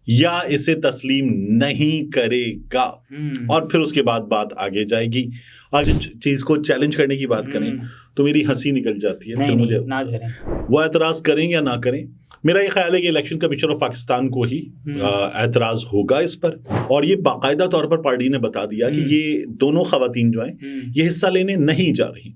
या इसे तस्लीम नहीं करेगा। और फिर उसके बाद बात आगे जाएगी। आज चीज को चैलेंज करने की बात करें तो मेरी हंसी निकल जाती है। फिर मुझे ना करें, वो एतराज करें या ना करें, मेरा ये ख्याल है कि इलेक्शन कमीशन ऑफ पाकिस्तान को ही एतराज होगा इस पर। और ये बाकायदा तौर पर पार्टी ने बता दिया कि ये दोनों खवातीन जो हैं ये हिस्सा लेने नहीं जा रही।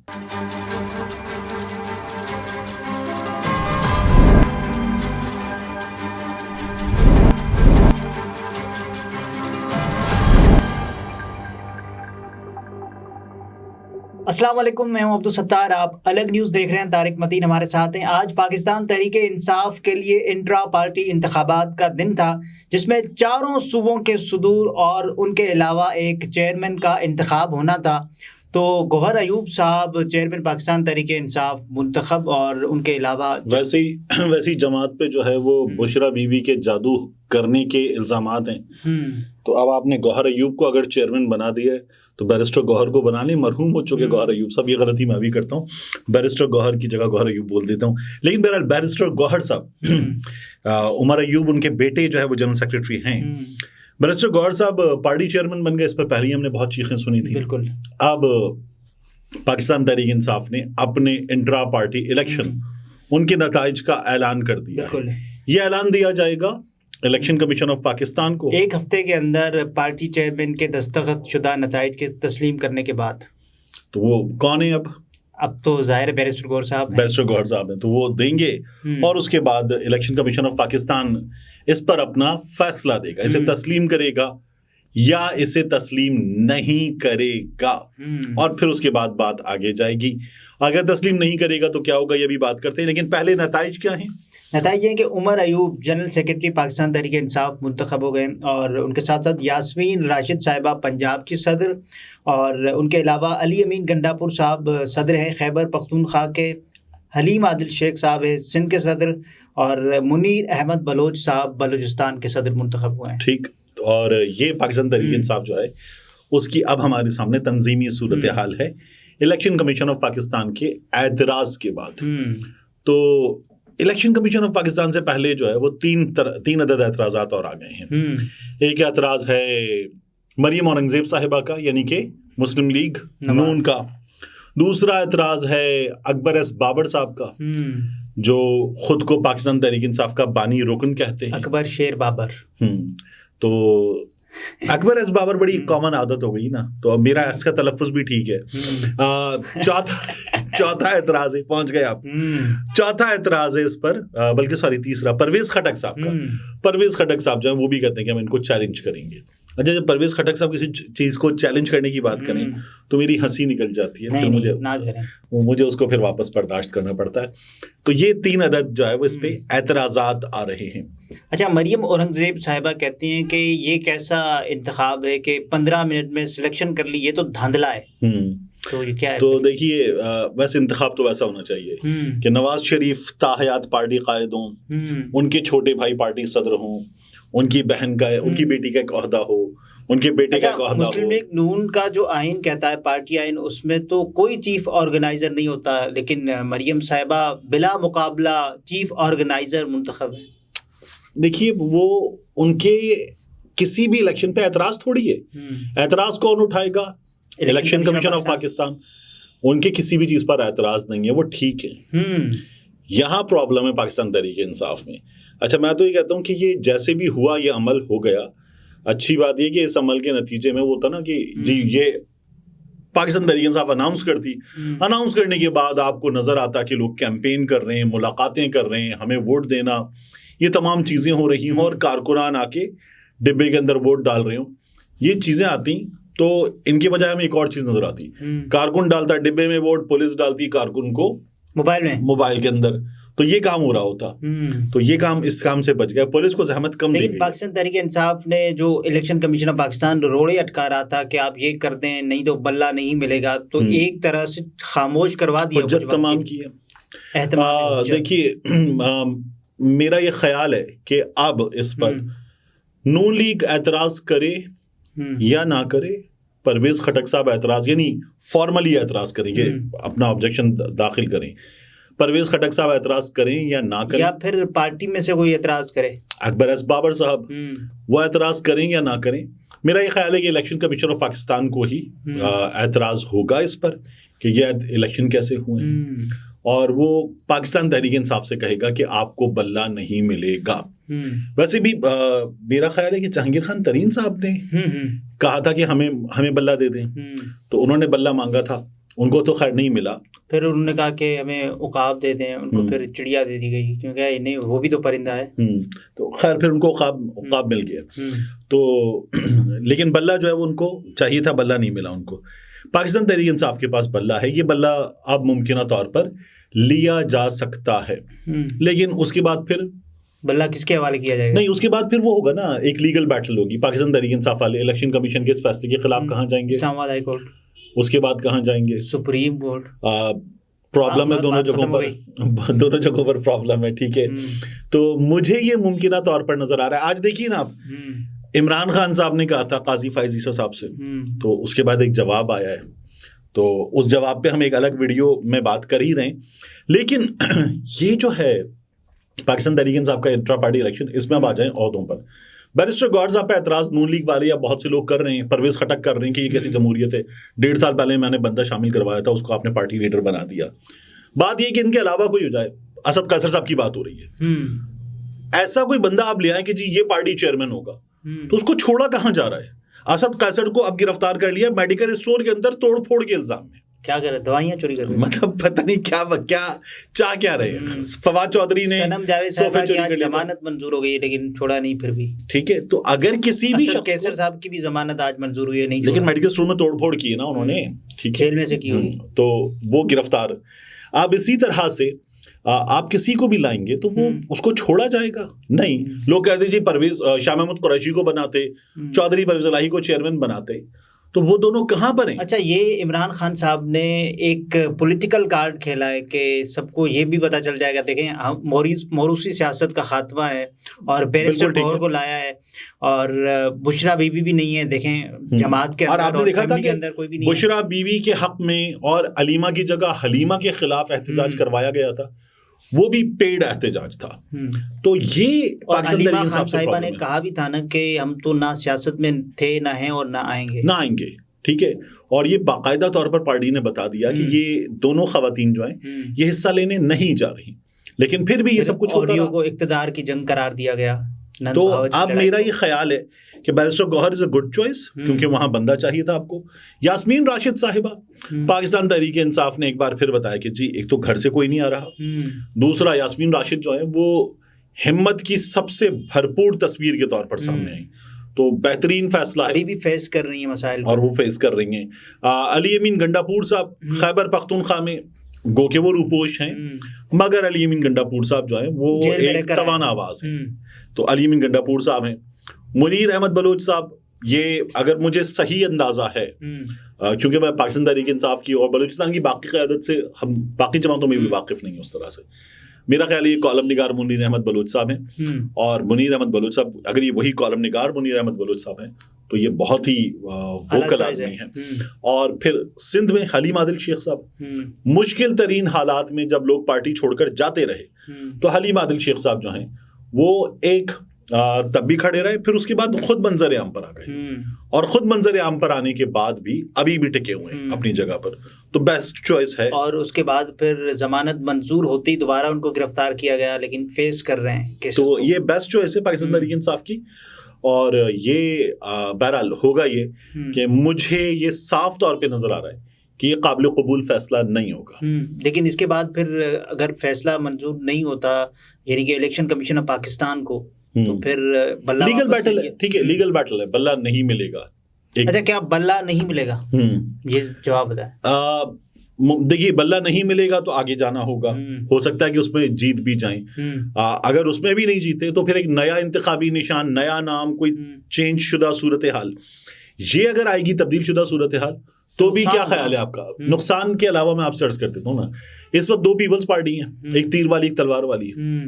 अस्सलाम वालेकुम, मैं हूं अब्दुल सत्तार। आप अलग न्यूज़ देख रहे हैं। तारिक मतीन हमारे साथ हैं। आज पाकिस्तान तहरीक इंसाफ के लिए इंट्रा पार्टी इंतखाबात का दिन था, जिसमें चारों सूबों के सदूर और उनके अलावा एक चेयरमैन का इंतखाब होना था। तो गौहर अयूब साहब चेयरमैन पाकिस्तान तहरीक इंसाफ मुंतखब, और उनके अलावा वैसी जमात पे जो है वो बुशरा बीवी के जादू करने के इल्जामात हैं। तो अब आपने गौहर अयूब को अगर चेयरमैन बना दिया है तो बैरिस्टर गौहर को बना लें। मरहूम हो चुके गौहर अयूब साहब, ये गलती मैं भी करता हूँ, बैरिस्टर गौहर की जगह गौहर अयूब बोल देता हूँ। लेकिन बहरहाल बैरिस्टर गौहर साहब, उमर अयूब उनके बेटे जो है वो जनरल सेक्रेटरी हैं। बैरिस्टर गौहर साहब पार्टी चेयरमैन बन गए। इस पर पहले ही हमने बहुत चीखें सुनी थी। बिल्कुल। अब पाकिस्तान तहरीक इंसाफ ने अपने इंट्रा पार्टी इलेक्शन उनके नताइज का ऐलान कर दिया है। ये ऐलान दिया जाएगा इलेक्शन कमीशन ऑफ पाकिस्तान को एक हफ्ते के अंदर पार्टी चेयरमैन के दस्तखत शुदा नताइज के तस्लीम करने के बाद। तो वो कौन है अब तो जाहिर है बैरिस्टर गौहर साहब हैं, तो वो देंगे और उसके बाद इलेक्शन कमीशन ऑफ पाकिस्तान इस पर अपना फैसला देगा। इसे तस्लीम करेगा या इसे तस्लीम नहीं करेगा। और फिर उसके बाद बात आगे जाएगी। अगर तस्लीम नहीं करेगा तो क्या होगा, ये भी बात करते हैं। लेकिन पहले नताइज क्या हैं? नताइज ये कि उमर अयूब जनरल सेक्रेटरी पाकिस्तान तहरीक इंसाफ मुंतखब हो गए, और उनके साथ साथ यास्मीन राशिद साहिबा पंजाब की सदर, और उनके अलावा अली अमीन गंडापुर साहब सदर हैं खैबर पख्तूनख्वा के, हलीम आदिल शेख साहब है सिंध के सदर, और मुनीर अहमद बलोच साहब बलूचिस्तान के सदर मुंतखब हुए हैं। ठीक। और ये पाकिस्तान तहरीक इंसाफ जो है उसकी अब हमारे सामने तंजीमी सूरत हाल है इलेक्शन कमीशन ऑफ पाकिस्तान के एतराज़ के बाद। तो इलेक्शन कमीशन ऑफ पाकिस्तान से पहले जो है वो तीन अदद एतराज़ात और आ गए हैं। एक एतराज़ है मरियम औरंगज़ेब साहिबा का, यानी कि मुस्लिम लीग नून का। दूसरा एतराज़ है अकबर एस बाबर साहब का, जो खुद को पाकिस्तान तहरीक इंसाफ का बानी रुकन कहते हैं। अकबर शेर बाबर। तो अकबर एस बाबर बड़ी कॉमन आदत हो गई ना, तो अब मेरा एस का तलफ़ुज़ भी ठीक है। चौथा एतराज़ है, पहुंच गए आप। चौथा एतराज़ है इस पर, बल्कि सॉरी तीसरा, परवेज़ खटक साहब का। परवेज़ खटक साहब जो है वो भी कहते हैं कि हम इनको चैलेंज करेंगे। अच्छा, जब परवेज़ खटक साहब किसी चीज़ को चैलेंज करने की बात करें तो मेरी हंसी निकल जाती है। फिर मुझे उसको फिर वापस बर्दाश्त करना पड़ता है। तो ये तीन अदद जो है वो इस पे एतराज़ात आ रहे हैं। अच्छा, मरियम औरंगज़ेब साहिबा कहती हैं कि ये कैसा इंतखाब है कि 15 मिनट में सिलेक्शन कर ली, ये तो धांधला है। तो ये क्या है? तो देखिए, वैसे इंतखाब तो वैसा होना चाहिए कि नवाज शरीफ ताहयात पार्टी कायद हों, उनके छोटे भाई पार्टी सदर हों, उनकी बहन का, उनकी बेटी का एक ओहदा हो, उनके बेटे का एक ओहदा हो। मुस्लिम लीग नून का जो आइन कहता है, पार्टी आइन, उसमें तो कोई चीफ ऑर्गेनाइजर नहीं होता, लेकिन मरियम साहिबा बिला मुकाबला चीफ ऑर्गेनाइजर मुंतखब है। देखिए, वो उनके किसी भी इलेक्शन पे एतराज थोड़ी है। एतराज कौन उठाएगा? Election commission of Pakistan. उनके किसी भी चीज पर एतराज नहीं है, वो ठीक है। यहाँ प्रॉब्लम है पाकिस्तान तहरीक इंसाफ में। अच्छा, मैं तो ये कहता हूँ कि ये जैसे भी हुआ, ये अमल हो गया। अच्छी बात ये कि इस अमल के नतीजे में वो था ना कि जी ये पाकिस्तान तहरीक इंसाफ अनाउंस करती, अनाउंस करने के बाद आपको नजर आता कि लोग कैंपेन कर रहे हैं, मुलाकातें कर रहे हैं, हमें वोट देना, ये तमाम चीजें हो रही हों और कारकुनान आके डिब्बे के अंदर वोट डाल रहे हों। ये चीजें आती तो इनके बजाय हमें एक और चीज नजर आती, कारकुन डालता डिब्बे में वोट, पुलिस डालती कारकुन को मोबाइल के अंदर। तो ये काम हो रहा होता। तो ये काम, इस काम से बच गया, पुलिस को जहमत कम दी गई। पाकिस्तान तहरीक इंसाफ ने जो इलेक्शन कमीशन ऑफ पाकिस्तान रोड़े अटका रहा था कि आप ये कर दें नहीं तो बल्ला नहीं मिलेगा, तो एक तरह से खामोश करवा दिया, हुज्जत तमाम की है। देखिए, मेरा ये ख्याल है कि अब इस पर नून लीग एतराज करे या ना करे, परवेज खटक साहब एतराज यानी फॉर्मली एतराज करेंगे, अपना ऑब्जेक्शन दाखिल करें, परवेज खटक साहब एतराज करें या ना करें, या फिर पार्टी में से कोई एतराज करे, अकबर एस बाबर साहब वो एतराज करें या ना करें, मेरा ये ख्याल है कि इलेक्शन कमीशन ऑफ पाकिस्तान को ही एतराज होगा इस पर कि ये इलेक्शन कैसे हुए, और वो पाकिस्तान तहरीक इंसाफ से कहेगा कि आपको बल्ला नहीं मिलेगा। वैसे भी मेरा ख्याल है कि जहांगीर खान तरीन साहब ने कहा था कि हमें बल्ला दे दें, तो उन्होंने बल्ला मांगा था, उनको तो खैर नहीं मिला। फिर उन्होंने कहा कि हमें उकाब दे दें, उनको फिर चिड़िया दे दी गई, क्योंकि नहीं वो भी तो परिंदा है। तो खैर फिर उनको उकाब मिल गया। तो लेकिन बल्ला जो है वो उनको चाहिए था, बल्ला नहीं मिला उनको। पाकिस्तान तहरीक इंसाफ के पास बल्ला है, ये बल्ला अब मुमकिन तौर पर लिया जा सकता है, लेकिन उसके बाद फिर बल्ला किसके हवाले किया जाएगा? नहीं, उसके बाद फिर वो होगा ना, एक लीगल बैटल होगी। पाकिस्तान तहरीक इंसाफ वाले इलेक्शन कमीशन के इस फैसले के खिलाफ कहाँ जाएंगे? Islamabad high court. उसके बाद कहाँ जाएंगे? Supreme court. प्रॉब्लम है दोनों जगहों पर प्रॉब्लम है, ठीक है। तो मुझे ये मुमकिन तौर पर नजर आ रहा है। आज देखिए ना आप, इमरान खान साहब ने कहा था काजी फायज ईसा साहब से, तो उसके बाद एक जवाब आया है, तो उस जवाब पे हम एक अलग वीडियो में बात कर ही रहे हैं। लेकिन ये जो है पाकिस्तान तहरीक इंसाफ का इंट्रा पार्टी इलेक्शन, इसमें अब आ जाएं ओहदों पर। बैरिस्टर गौहर साहब पे एतराज नून लीग वाले या बहुत से लोग कर रहे हैं, परवेज खटक कर रहे हैं कि ये कैसी जमहूरियत है, 1.5 साल पहले मैंने बंदा शामिल करवाया था, उसको आपने पार्टी लीडर बना दिया। बात ये कि इनके अलावा कोई हो जाए, असद कैसर साहब की बात हो रही है, ऐसा कोई बंदा आप ले आए कि जी ये पार्टी चेयरमैन होगा, तो उसको छोड़ा कहाँ जा रहा है? असद कैसर को अब गिरफ्तार कर लिया मेडिकल स्टोर के अंदर तोड़ फोड़ के इल्जाम में। क्या कर रहे, दवाइयां चोरी कर रहे, मतलब पता नहीं क्या चाह क्या रहे हैं। फवाद चौधरी ने सनम जावेद साहब की जमानत मंजूर हो गई, लेकिन छोड़ा नहीं फिर भी, ठीक है। तो अगर किसी भी असद कैसर साहब की भी जमानत आज मंजूर हुई है, नहीं, लेकिन मेडिकल स्टोर में तोड़ फोड़ की है ना उन्होंने, ठीक है, जेल में से की होगी, तो वो गिरफ्तार। अब इसी तरह से आप किसी को भी लाएंगे तो वो उसको छोड़ा जाएगा नहीं। लोग कहते जी परवेज शाह महमूद कुरैशी को बनाते, चौधरी परवेज इलाही को चेयरमैन बनाते, तो वो दोनों कहाँ पर हैं? अच्छा, ये इमरान खान साहब ने एक पॉलिटिकल कार्ड खेला है कि सबको ये भी पता चल जाएगा, देखें मोरूसी सियासत का खात्मा है, और बैरिस्टर गौहर को लाया है, और बुशरा बीबी भी नहीं है, देखें जमात के अंदर, और आपने देखा था कि अंदर कोई भी नहीं, बुशरा बीबी के हक में और अलीमा की जगह हलीमा के खिलाफ एहतजाज करवाया गया था, वो भी पेड एहतजाज था। तो ये पाकिस्तान तहरीक इंसाफ साहिबा ने कहा भी था ना कि हम तो ना सियासत में थे, ना हैं, और ना आएंगे, ठीक है। और ये बाकायदा तौर पर पार्टी ने बता दिया कि ये दोनों खवातीन जो हैं ये हिस्सा लेने नहीं जा रही, लेकिन फिर भी ये सब कुछ ऑडियो को इक़्तिदार की जंग करार दिया गया। तो अब मेरा ये ख्याल है कि barrister Gauhar is a good choice, क्योंकि वहां बंदा चाहिए था आपको। यास्मीन राशिद साहिबा, पाकिस्तान तहरीक इंसाफ ने एक बार फिर बताया कि जी एक तो घर से कोई नहीं आ रहा, दूसरा यास्मीन राशिद जो है वो हिम्मत की सबसे भरपूर तस्वीर के तौर पर सामने आई, तो बेहतरीन फैसला है। अभी भी फेस कर रही है मसाइल, और वो फेस कर रही हैं। अली अमीन गंडापुर साहब खैबर पख्तूनख्वा में गो के वो रूपोश हैं, मगर अली अमीन गंडापुर साहब जो है वो एक तवाना आवाज है, तो अली अमीन गंडापुर साहब हैं। मुनीर अहमद बलोच साहब, ये अगर मुझे सही अंदाजा है, क्योंकि मैं पाकिस्तान तहरीक इंसाफ की और बलूचिस्तान की बाकी क़यादत से, हम बाकी जमातों में भी वाकिफ नहीं है उस तरह से, मेरा ख्याल ये कॉलम निगार मुनीर अहमद बलोच साहब हैं। और मुनीर अहमद बलोच साहब, अगर ये वही कॉलम निगार मुनीर अहमद बलोच साहब हैं, तो ये बहुत ही वोकल आदमी हैं। और फिर सिंध में हलीम आदिल शेख साहब, मुश्किल तरीन हालात में जब लोग पार्टी छोड़कर जाते रहे, तो हलीम आदिल शेख साहब जो हैं वो एक तब भी खड़े रहे, फिर उसके बाद खुद मंजर आम पर आ गए, और खुद मंजर आम पर आने के बाद भी अभी भी टिके हुए हैं अपनी जगह पर, तो बेस्ट चॉइस है। और उसके बाद फिर जमानत मंजूर होती दोबारा उनको गिरफ्तार किया गया, लेकिन फेस कर रहे हैं, तो ये बेस्ट चॉइस है पाकिस्तान तहरीक इंसाफ की। और ये बहरहाल होगा ये कि मुझे ये साफ तौर पे नजर आ रहा है कि ये काबिल कबूल फैसला नहीं होगा। लेकिन इसके बाद फिर अगर फैसला मंजूर नहीं होता, यानी कि इलेक्शन कमीशन ऑफ पाकिस्तान को, तो फिर बल्ला लीगल बैटल है, ठीक है, लीगल बैटल है, बल्ला नहीं मिलेगा। अच्छा, क्या बल्ला नहीं मिलेगा? ये जवाब बताएं। देखिए, बल्ला नहीं मिलेगा तो आगे जाना होगा, हो सकता है कि उसमें जीत भी जाएं। अगर उसमें भी नहीं जीते तो फिर एक नया इंतखाबी निशान, नया नाम, कोई चेंज शुदा सूरत हाल, ये अगर आएगी तब्दील शुदा सूरत हाल, तो भी क्या ख्याल है आपका? नुकसान के अलावा मैं आपसे अर्ज कर देता हूँ ना, इस वक्त दो पीपल्स पार्टी हैं, एक तीर वाली एक तलवार वाली है,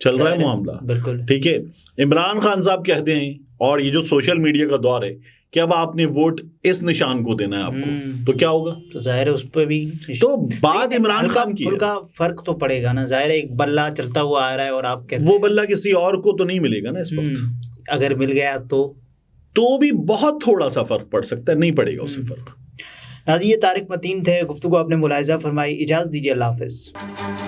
चल रहा है मामला, बिल्कुल ठीक है। इमरान खान साहब कहते हैं, और ये जो सोशल मीडिया का दौर है, कि अब आपने वोट इस निशान को देना है आपको, तो क्या होगा? तो जाहिर है उस पर भी तो बात इमरान खान की का फर्क तो पड़ेगा ना, जाहिर है एक बल्ला चलता हुआ आ रहा है और आप कहते वो बल्ला किसी और को तो नहीं मिलेगा ना इस वक्त। अगर मिल गया तो भी बहुत थोड़ा सा फर्क पड़ सकता है, नहीं पड़ेगा उससे फर्क। नाज़रीन, ये तारिक मतीन थे, गुफ्तगू आपने मुलाहिजा फरमाई। इजाज़त दीजिए, अल्लाह हाफ़िज़।